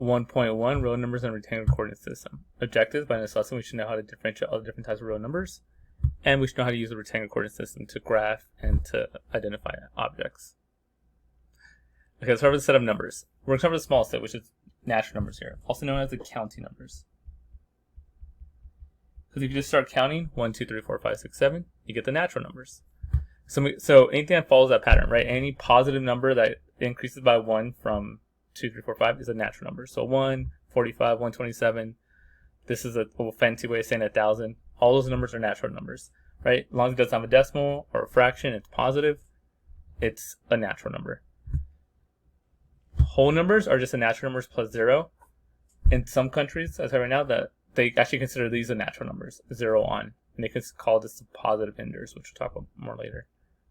1.1 Real numbers in a rectangular coordinate system. Objectives: by this lesson we should know how to differentiate all the different types of real numbers, and we should know how to use the rectangular coordinate system to graph and to identify objects. Okay, let's start with a set of numbers. We're going to start with the smallest set, which is natural numbers here, also known as the counting numbers. Because if you just start counting 1, 2, 3, 4, 5, 6, 7, you get the natural numbers. So anything that follows that pattern, right? Any positive number that increases by 1 from 2, 3, 4, 5 is a natural number. So 1, 45, 127. This is a little fancy way of saying 1,000. All those numbers are natural numbers, right? As long as it doesn't have a decimal or a fraction, it's positive. It's a natural number. Whole numbers are just a natural numbers plus 0. In some countries, as I right now, that they actually consider these a natural numbers, 0 on, and they can call this the positive integers, which we'll talk about more later.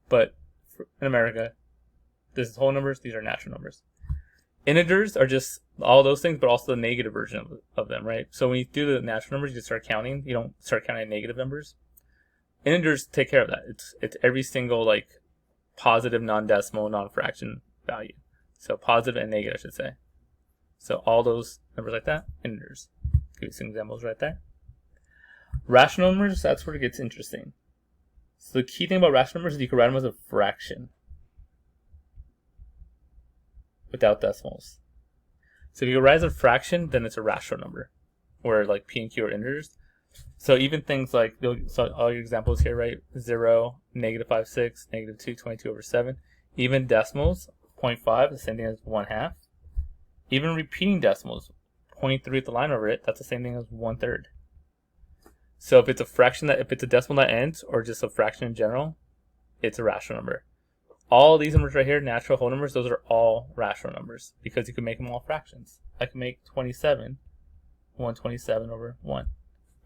But in America, this is whole numbers. These are natural numbers. Integers are just all those things, but also the negative version of them, right? So when you do the natural numbers, you just start counting. You don't start counting negative numbers. Integers take care of that. It's every single like positive, non-decimal, non-fraction value. So positive and negative, I should say. So all those numbers like that, integers. Give you some examples right there. Rational numbers, that's where it gets interesting. So the key thing about rational numbers is you can write them as a fraction without decimals. So if you write as a fraction, then it's a rational number, where like P and Q are integers. So even things like, so all your examples here, right? 0, negative 5, 6, negative 2, 22 over 7. Even decimals, 0.5, the same thing as 1/2. Even repeating decimals, 0.3 with the line over it, that's the same thing as 1/3. So if it's a fraction if it's a decimal that ends, or just a fraction in general, it's a rational number. All these numbers right here, natural whole numbers, those are all rational numbers because you can make them all fractions. I can make 27, 127 over 1.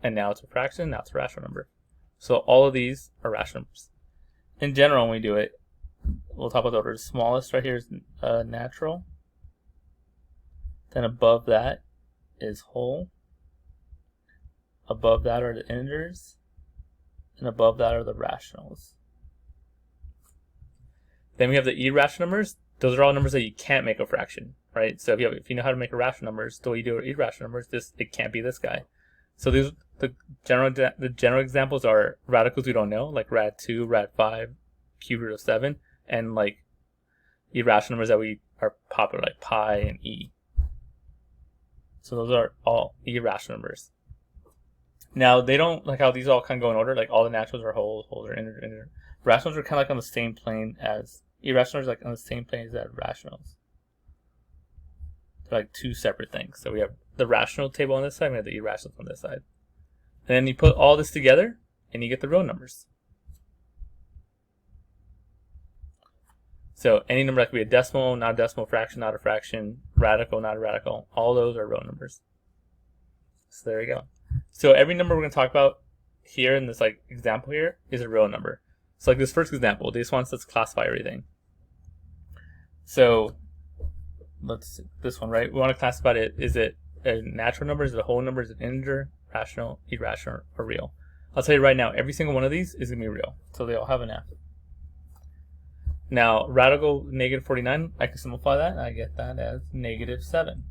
And now it's a fraction, now it's a rational number. So all of these are rational numbers. In general, when we do it, we'll talk about the order. The smallest right here is natural. Then above that is whole. Above that are the integers. And above that are the rationals. Then we have the irrational numbers. Those are all numbers that you can't make a fraction, right? So if you know how to make a rational numbers, the way you do irrational numbers, it can't be this guy. So the general examples are radicals we don't know, like rad 2, rad 5, cube root of 7, and like irrational numbers that are popular, like pi and e. So those are all irrational numbers. Now they don't like how these all kind of go in order. Like all the naturals are wholes are integer. Rationals are kind of like on the same plane as irrationals, like on the same plane as rationals. They're like two separate things. So we have the rational table on this side, and we have the irrationals on this side. And then you put all this together, and you get the real numbers. So any number that could be a decimal, not a decimal, fraction, not a fraction, radical, not a radical, all those are real numbers. So there you go. So every number we're going to talk about here in this like example here is a real number. So like this first example, they just want us to classify everything. So let's this one, right? We want to classify it. Is it a natural number? Is it a whole number? Is it integer, rational, irrational, or real? I'll tell you right now, every single one of these is going to be real. So they all have an F. Now, radical negative 49, I can simplify that. I get that as negative 7.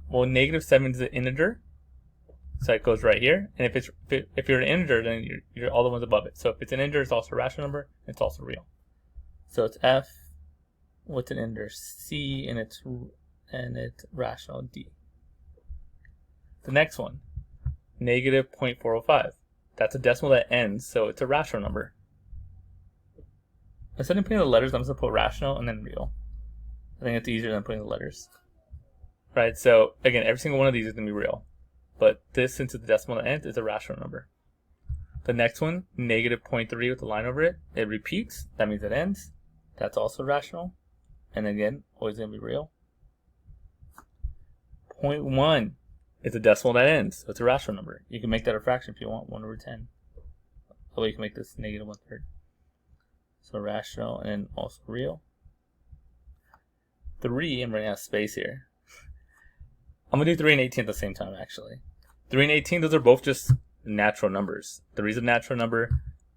Well, negative 7 is an integer. So it goes right here. And if you're an integer, then you're all the ones above it. So if it's an integer, it's also a rational number. It's also real. So it's F. What's an integer? C, and it's rational, D. The next one, negative 0.405. That's a decimal that ends, so it's a rational number. Instead of putting the letters, I'm just going to put rational and then real. I think it's easier than putting the letters. Right, so again, every single one of these is going to be real. But this, since it's the decimal that ends, is a rational number. The next one, negative 0.3 with the line over it, it repeats. That means it ends. That's also rational. And again, always going to be real. 0.1 is a decimal that ends, so it's a rational number. You can make that a fraction if you want, 1 over 10. That way you can make this negative 1/3. So rational and also real. 3, I'm running out of space here. I'm going to do 3 and 18 at the same time, actually. 3 and 18, those are both just natural numbers. 3 is a natural number,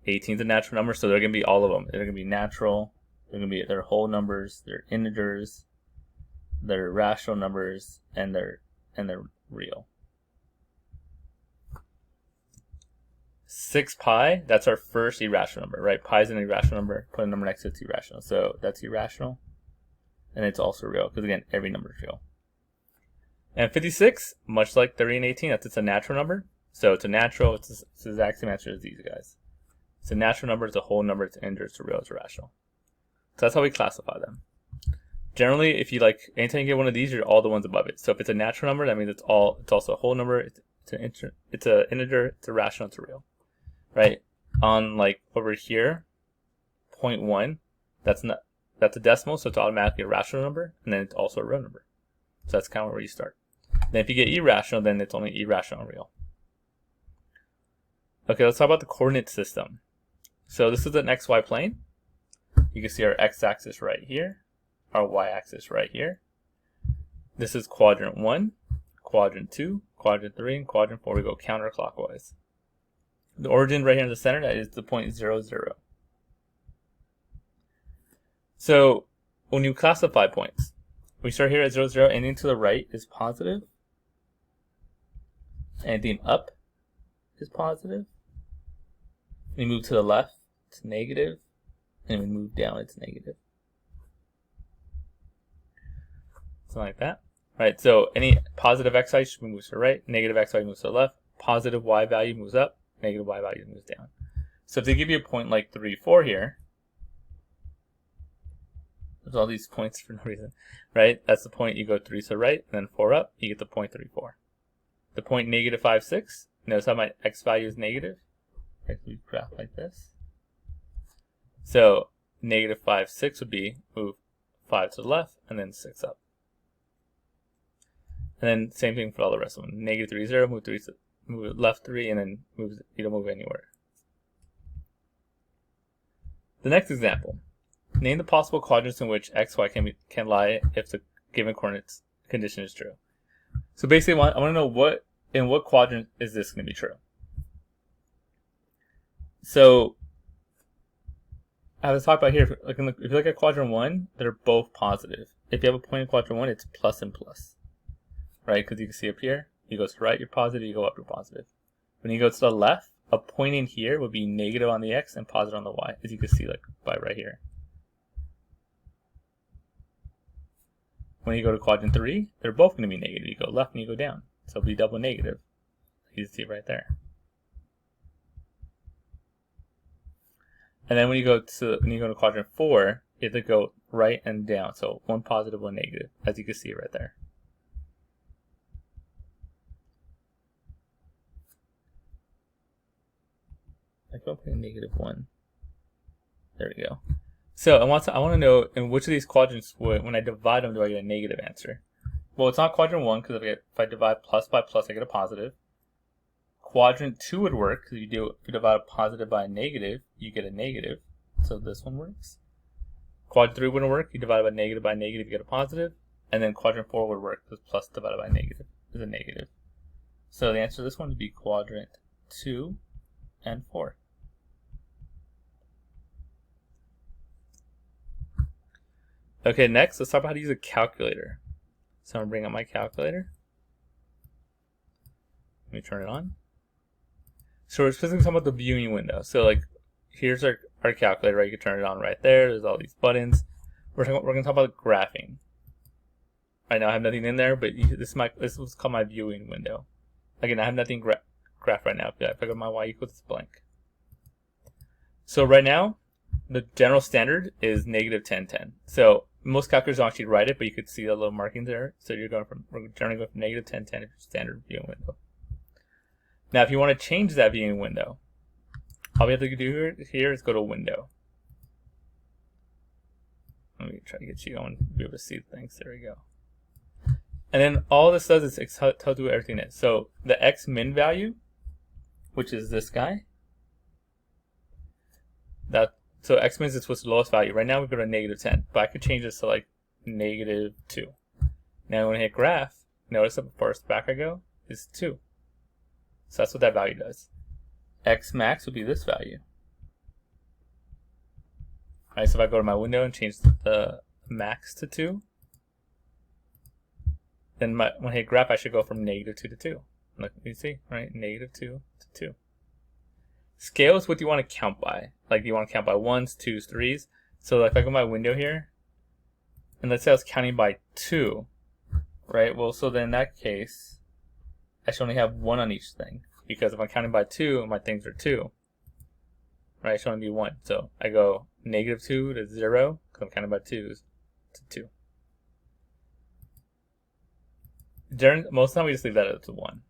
18 is a natural number, so they're going to be all of them. They're going to be natural, they're whole numbers, they're integers, they're rational numbers, and they're and they're real. 6 pi, that's our first irrational number, right? Pi is an irrational number, put a number next to it, it's irrational. So that's irrational, and it's also real, because again, every number is real. And 56, much like 30 and 18, it's a natural number. So it's a natural, it's the exact same answer as these guys. It's a natural number, it's a whole number, it's an integer, it's a real, it's a rational. So that's how we classify them. Generally, if you anytime you get one of these, you're all the ones above it. So if it's a natural number, that means it's also a whole number, it's an integer, it's a rational, it's a real. Right? On over here, 0.1, that's a decimal, so it's automatically a rational number, and then it's also a real number. So that's kind of where you start. Then if you get irrational, then it's only irrational and real. Okay, let's talk about the coordinate system. So this is an xy plane. You can see our x-axis right here, our y-axis right here. This is quadrant 1, quadrant 2, quadrant 3, and quadrant 4. We go counterclockwise. The origin right here in the center, that is the point 0, 0. So when you classify points, we start here at 0, 0. Anything to the right is positive. Anything up is positive. We move to the left, it's negative. And we move down, it's negative. Something like that. Right, so any positive x value moves to the right, negative x value moves to the left, positive y value moves up, negative y value moves down. So if they give you a point like 3, 4 here, there's all these points for no reason, right? That's the point you go 3 to the right, and then 4 up, you get the point 3, 4. The point negative 5, 6, notice how my x value is negative? Right, so we graph like this. So negative 5, 6 would be move 5 to the left, and then 6 up. And then same thing for all the rest of them. Negative 3, 0, move left 3, and then you don't move anywhere. The next example. Name the possible quadrants in which x, y can lie if the given coordinates condition is true. So basically, I want to know in what quadrant is this going to be true. So I was talking about here, if you look at quadrant 1, they're both positive. If you have a point in quadrant 1, it's plus and plus. Right? Because you can see up here, you go to the right, you're positive, you go up, you're positive. When you go to the left, a point in here would be negative on the x and positive on the y, as you can see by right here. When you go to quadrant 3, they're both going to be negative. You go left and you go down. So it'll be double negative. You can see it right there. And then when you go to quadrant 4, you have to go right and down. So one positive, one negative, as you can see right there. I go put negative 1. There we go. So I want to know in which of these quadrants when I divide them do I get a negative answer? Well, it's not quadrant 1 because if I divide plus by plus, I get a positive. Quadrant 2 would work because if you divide a positive by a negative, you get a negative. So this one works. Quadrant 3 wouldn't work. You divide by negative, you get a positive. And then quadrant 4 would work because plus divided by negative is a negative. So the answer to this one would be quadrant 2 and 4. Okay, next, let's talk about how to use a calculator. So I'm going to bring up my calculator. Let me turn it on. So we're specifically talking about the viewing window. So here's our calculator, right? You can turn it on right there. There's all these buttons. We're going to talk about graphing. Right now I have nothing in there, but this is what's called my viewing window. Again, I have nothing graphed right now. If I go to my y equals, it's blank. So right now, the general standard is negative 10, 10. So most calculators don't actually write it, but you could see the little markings there. So we're generally going from negative 10, 10 standard viewing window. Now, if you want to change that viewing window, all we have to do here is go to Window. Let me try to get you on to be able to see things. There we go. And then all this does is it tells you what everything is. So the x min value, which is this guy, so x min is what's the lowest value. Right now we go to negative 10, but I could change this to negative 2. Now when I hit graph, notice that the first back I go is 2. So that's what that value does. X max would be this value. Alright, so if I go to my window and change the max to 2, then when I hit graph, I should go from -2 to 2. Look, you see, right? -2 to 2. Scale is what you want to count by. Like, you want to count by 1s, 2s, 3s. So like, if I go to my window here, and let's say I was counting by 2, right? Well, so then in that case, I should only have 1 on each thing. Because if I'm counting by 2, and my things are 2, right? It should only be 1. So I go -2 to 0, because I'm counting by 2s, to 2. Most of the time, we just leave that at 1.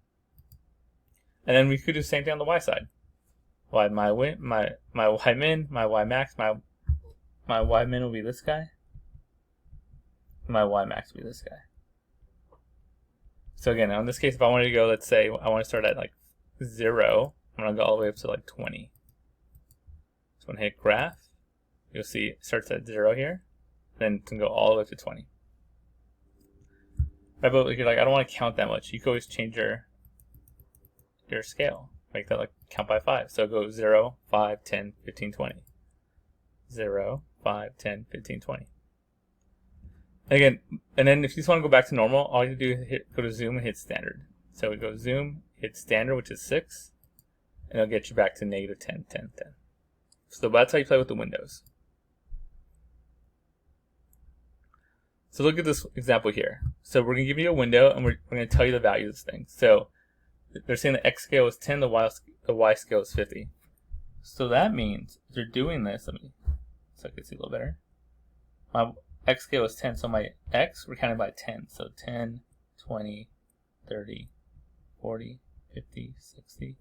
And then we could do the same thing on the y side. My y min, my y max, my y min will be this guy. My y max will be this guy. So again, in this case, if I wanted to go, let's say I want to start at like 0, I'm going to go all the way up to like 20. So when I hit graph, you'll see it starts at 0 here, then it can go all the way up to 20. Right, but if you're like, I don't want to count that much, you can always change your scale. Make that like count by 5. So go 0, 5, 10, 15, 20. 0, 5, 10, 15, 20. Again, and then if you just want to go back to normal, all you do is go to zoom and hit standard. So we go zoom, hit standard, which is 6, and it'll get you back to -10, 10, 10. So that's how you play with the windows. So look at this example here. So we're going to give you a window, and we're going to tell you the value of this thing. So they're saying the x scale is 10, the y scale is 50. So that means if you're doing this, so I can see a little better. My x scale is 10, so my x, we're counting by 10. So 10, 20, 30, 40, 50, 60,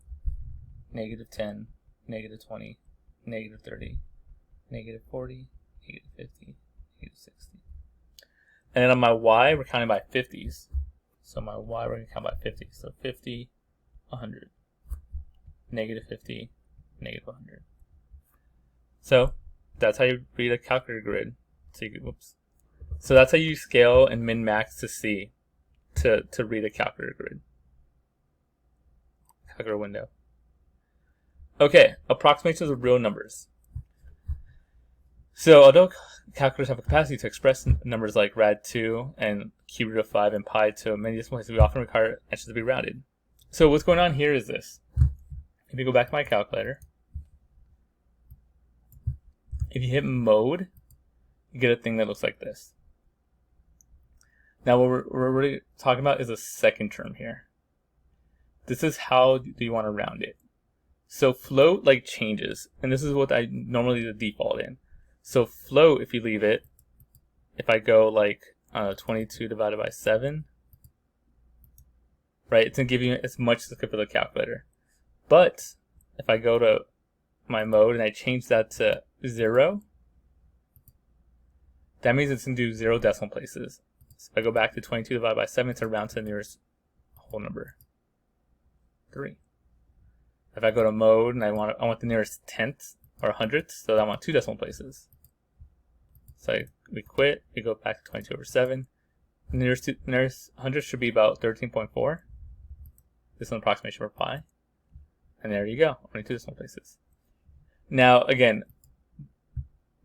-10, -20, -30, -40, -50, -60. And then on my y, we're counting by 50s. So my y, we're going to count by 50. So 50, 100, -50, -100. So that's how you read a calculator grid. So that's how you scale and min-max to see to read a calculator grid. Calculator window. Okay, approximations of real numbers. So although calculators have a capacity to express numbers like rad2 and cube root of 5 and pi to many decimal places, we often require answers to be rounded. So what's going on here is this. If you go back to my calculator, if you hit mode, you get a thing that looks like this. Now what we're really talking about is a second term here. This is how do you want to round it. So float like changes, and this is what I normally the default in. So float, if you leave it, if I go like 22 divided by 7, right, it's going to give you as much as it could for the calculator. But if I go to my mode and I change that to 0, that means it's going to do 0 decimal places. So if I go back to 22 divided by 7, it's round to the nearest whole number, 3. If I go to mode and I want the nearest tenths or hundredths, so I want 2 decimal places. So we quit, we go back to 22 over 7. The nearest hundredth should be about 13.4. This is an approximation for pi. And there you go, only 2 decimal places. Now again,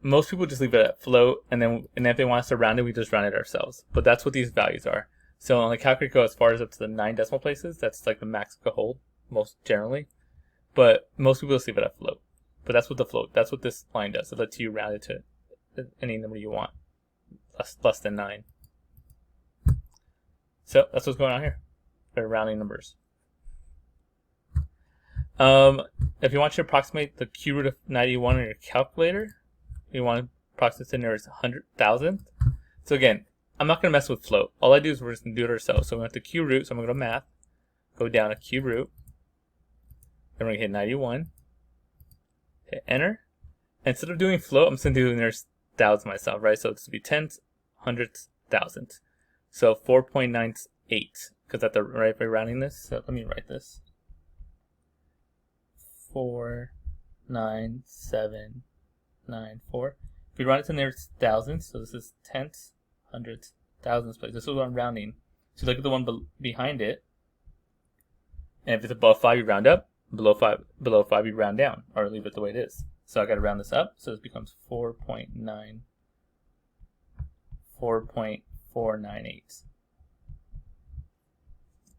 most people just leave it at float, and then if they want us to round it, we just round it ourselves. But that's what these values are. So on the calculator, go as far as up to the 9 decimal places. That's like the max it could hold, most generally. But most people just leave it at float. But that's what this line does. It lets you round it to any number you want, less than 9. So that's what's going on here. They're rounding numbers. If you want to approximate the cube root of 91 on your calculator, you want to approximate the nearest 100,000. So again, I'm not going to mess with float. All I do is we're just going to do it ourselves. So we have to cube root. So I'm going to go to math, go down to cube root. Then we're going to hit 91. Hit enter. Instead of doing float, I'm just going to do the nearest thousand myself, right? So it's going to be tenths, hundredths, thousandths. So 4.98, because at the right way rounding this. So let me write this. 49794. If we round it to the nearest thousandths, so this is tenths, hundredths, thousandths place. This is what I'm rounding. So look at the one behind it. And if it's above 5, you round up. Below 5, you round down, or leave it the way it is. So I got to round this up, so this becomes 4.498.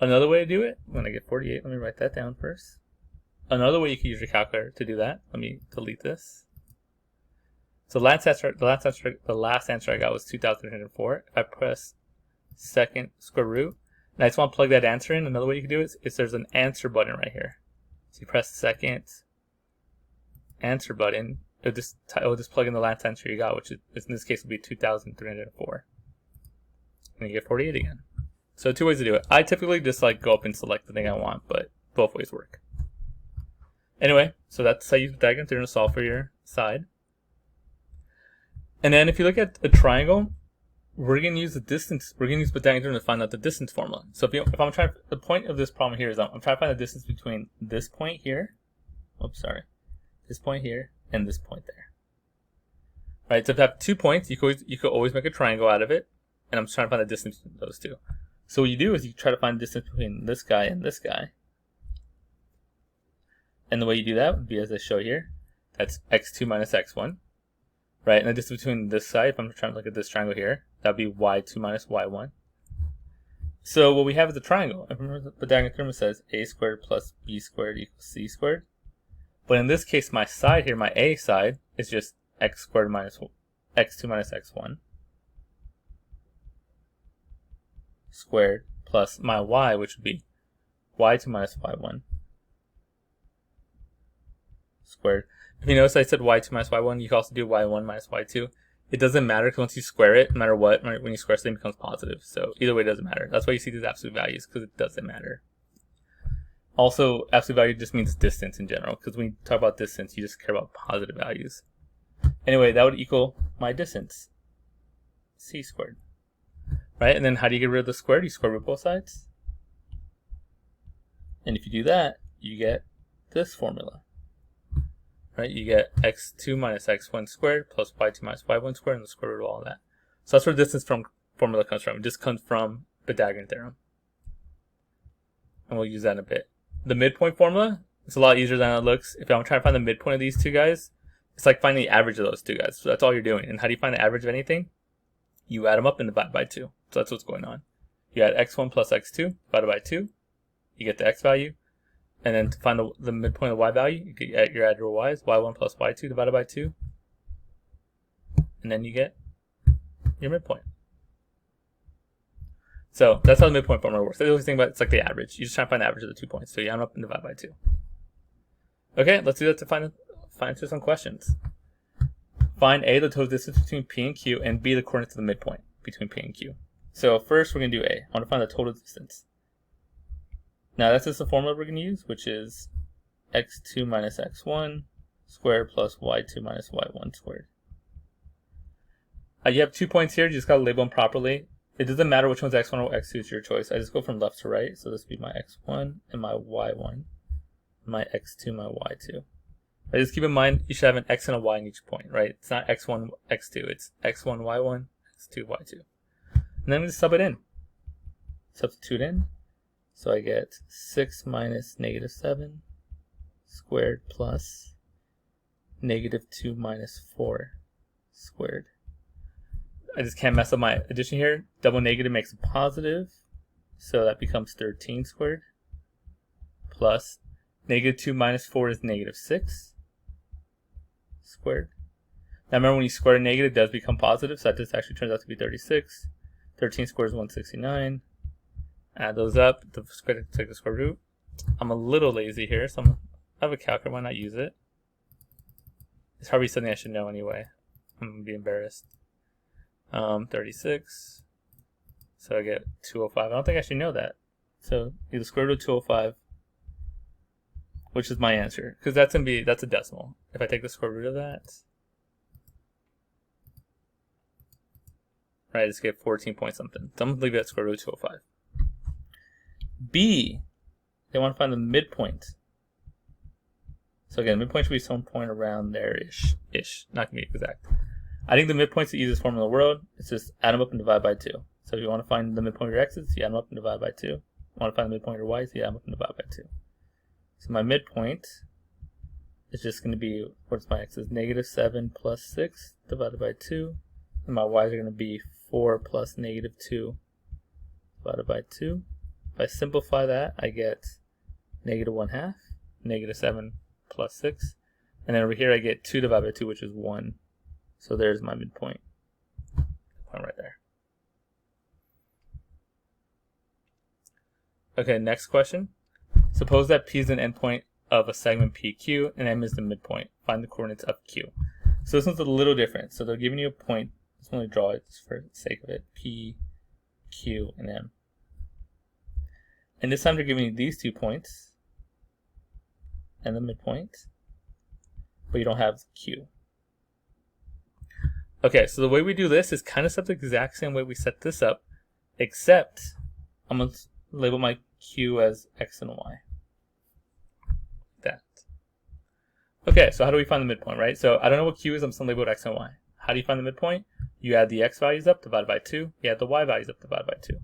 Another way to do it, I'm going to get 48. Let me write that down first. Another way you can use your calculator to do that. Let me delete this. So the last answer I got was 2,304. If I press second square root, and I just want to plug that answer in, another way you can do it is there's an answer button right here. So you press second answer button, it'll just plug in the last answer you got, which is, in this case will be 2,304. And you get 48 again. So 2 ways to do it. I typically just like go up and select the thing I want, but both ways work. Anyway, so that's how you use Pythagorean theorem to solve for your side. And then if you look at a triangle, we're going to use the distance. We're going to use Pythagorean theorem to find out the distance formula. So if I'm trying, the point of this problem here is I'm trying to find the distance between this point here, this point here, and this point there. Right. So if I have 2 points, you could always make a triangle out of it, and I'm just trying to find the distance between those two. So what you do is you try to find the distance between this guy and this guy. And the way you do that would be as I show here. That's x2 minus x1. Right, and the distance between this side, if I'm trying to look at this triangle here, that would be y2 minus y1. So what we have is a triangle. And remember the Pythagorean theorem says a squared plus b squared equals c squared. But in this case, my side here, my a side, is just x squared minus x2 minus x1 squared plus my y, which would be y2 minus y1 squared. If you notice I said y2 minus y1, you can also do y1 minus y2. It doesn't matter because once you square it, no matter what, when you square something, it becomes positive. So either way, it doesn't matter. That's why you see these absolute values, because it doesn't matter. Also, absolute value just means distance in general, because when you talk about distance, you just care about positive values. Anyway, that would equal my distance, c squared. Right, and then how do you get rid of the squared? You square root both sides. And if you do that, you get this formula. Right, you get x2 minus x1 squared plus y2 minus y1 squared and the square root of all of that. So that's where the distance from formula comes from. It just comes from Pythagorean theorem. And we'll use that in a bit. The midpoint formula is a lot easier than it looks. If I'm trying to find the midpoint of these two guys, it's like finding the average of those two guys. So that's all you're doing. And how do you find the average of anything? You add them up and divide by 2. So that's what's going on. You add x1 plus x2 divided by 2. You get the x value. And then to find the midpoint of the y value, you add your y's, y1 plus y2 divided by 2. And then you get your midpoint. So that's how the midpoint formula works. The only thing about it's like the average. You just try to find the average of the 2 points. So you add them up and divide by 2. Okay, let's do that to find answer some questions. Find A, the total distance between P and Q, and B, the coordinates of the midpoint between P and Q. So first we're going to do A. I want to find the total distance. Now that's just the formula we're going to use, which is x2 minus x1 squared plus y2 minus y1 squared. You have 2 points here. You just got to label them properly. It doesn't matter which one's x1 or x2. It's your choice. I just go from left to right. So this would be my x1 and my y1, my x2, my y2. Right, just keep in mind you should have an x and a y in each point, right? It's not x1, x2. It's x1, y1, x2, y2. And then we just sub it in. Substitute in. So I get 6 minus negative 7 squared plus negative 2 minus 4 squared. I just can't mess up my addition here. Double negative makes a positive. So that becomes 13 squared. Plus negative 2 minus 4 is negative 6 squared. Now remember when you square a negative, it does become positive. So that just actually turns out to be 36. 13 squared is 169. Add those up, take the square root. I'm a little lazy here, so I have a calculator, why not use it? It's probably something I should know anyway. I'm going to be embarrassed. 36. So I get 205. I don't think I should know that. So do the square root of 205, which is my answer. Because that's a decimal. If I take the square root of that, right, I just get 14 point something. So I'm going to leave it at square root of 205. B, they want to find the midpoint. So again, midpoint should be some point around there-ish. Not going to be exact. I think the midpoint's the easiest formula in the world. It's just add them up and divide by 2. So if you want to find the midpoint of your x's, you add them up and divide by 2. If you want to find the midpoint of your y's, you add them up and divide by 2. So my midpoint is just going to be, what's my x's? Negative 7 plus 6 divided by 2. And my y's are going to be 4 plus negative 2 divided by 2. If I simplify that, I get -1/2, -7 plus 6. And then over here I get 2 divided by 2, which is 1. So there's my midpoint. Point right there. Okay, next question. Suppose that P is an endpoint of a segment PQ and M is the midpoint. Find the coordinates of Q. So this one's a little different. So they're giving you a point. Let's only draw it just for the sake of it. P, Q, and M. And this time they're giving you these 2 points and the midpoint, but you don't have Q. Okay, so the way we do this is kind of set the exact same way we set this up, except I'm going to label my Q as X and Y. That. Okay, so how do we find the midpoint, right? So I don't know what Q is, I'm just going to label it X and Y. How do you find the midpoint? You add the X values up, divided by 2. You add the Y values up, divided by 2.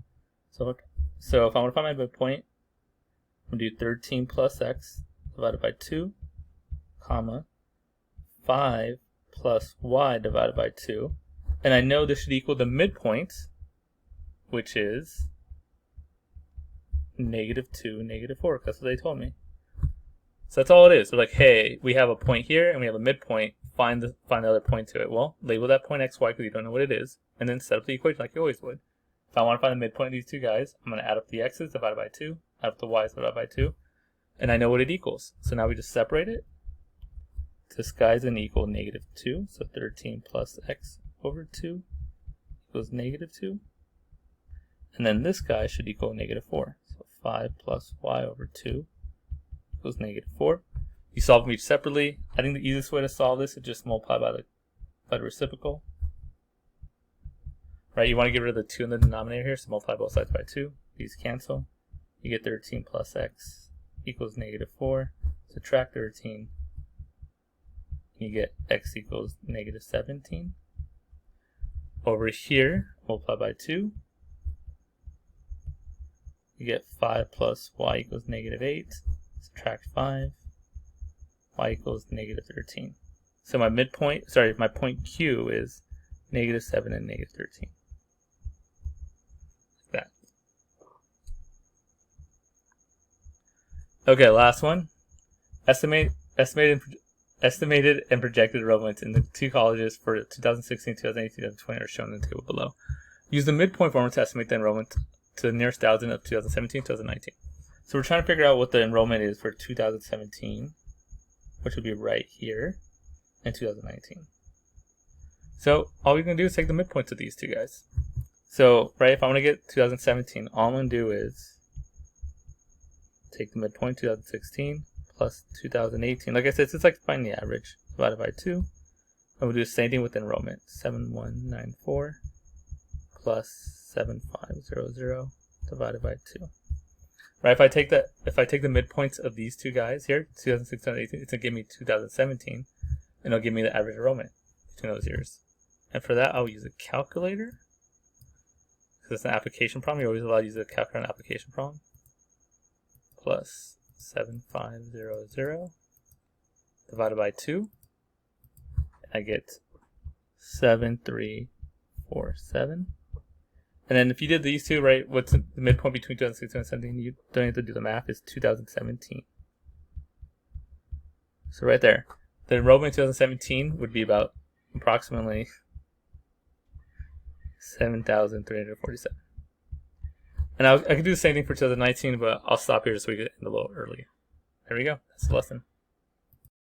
So if I want to find my midpoint, I'm going to do 13 plus X divided by 2, comma, 5 plus Y divided by 2. And I know this should equal the midpoint, which is -2, -4, because that's what they told me. So that's all it is. They're like, hey, we have a point here and we have a midpoint. Find the other point to it. Well, label that point x, y because you don't know what it is, and then set up the equation like you always would. If I want to find the midpoint of these two guys, I'm going to add up the x's divided by 2, add up the y's divided by 2, and I know what it equals. So now we just separate it. This guy's going to equal -2, so 13 plus x over 2 equals -2. And then this guy should equal -4. So 5 plus y over 2 equals -4. You solve them each separately. I think the easiest way to solve this is just multiply by the reciprocal. Right, you want to get rid of the 2 in the denominator here, so multiply both sides by 2. These cancel. You get 13 plus x equals -4. Subtract 13. You get x equals -17. Over here, multiply by 2. You get 5 plus y equals -8. Subtract 5. Y equals -13. So my midpoint, my point Q is -7 and -13. Like that. Okay, last one. Estimated and projected enrollments in the 2 colleges for 2016, 2018, 2020 are shown in the table below. Use the midpoint formula to estimate the enrollment to the nearest thousand of 2017, 2019. So we're trying to figure out what the enrollment is for 2017, which would be right here, and 2019. So all we're going to do is take the midpoints of these two guys. So, right, if I want to get 2017, all I'm going to do is take the midpoint 2016 plus 2018. Like I said, it's like finding the average divided by 2. And we'll do the same thing with enrollment. 7194 plus 7500 divided by 2. Right, if I take the midpoints of these two guys here, 2016, 2018, it's gonna give me 2017, and it'll give me the average enrollment between those years. And for that, I'll use a calculator. Because it's an application problem, you're always allowed to use a calculator on an application problem. Plus 7500 divided by 2. I get 7347. And then if you did these two, right, what's the midpoint between 2016 and 2017? You don't have to do the math, it's 2017. So right there, the enrollment in 2017 would be about approximately 7,347. And I could do the same thing for 2019, but I'll stop here so we get end a little early. There we go. That's the lesson.